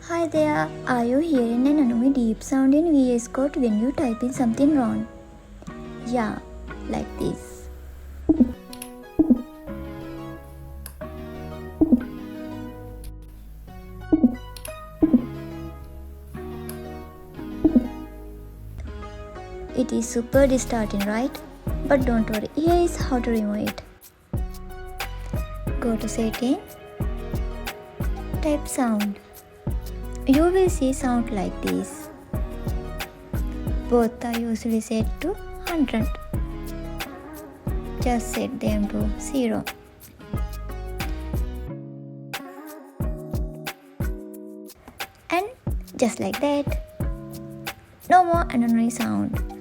Hi there, are you hearing an annoying deep sound in VS Code when you type in something wrong? Yeah, like this. It is super distorting, right? But don't worry, here is how to remove it. Go to setting, type sound. You will see sound like this. Both are usually set to 100. Just set them to 0. And just like that, no more annoying sound.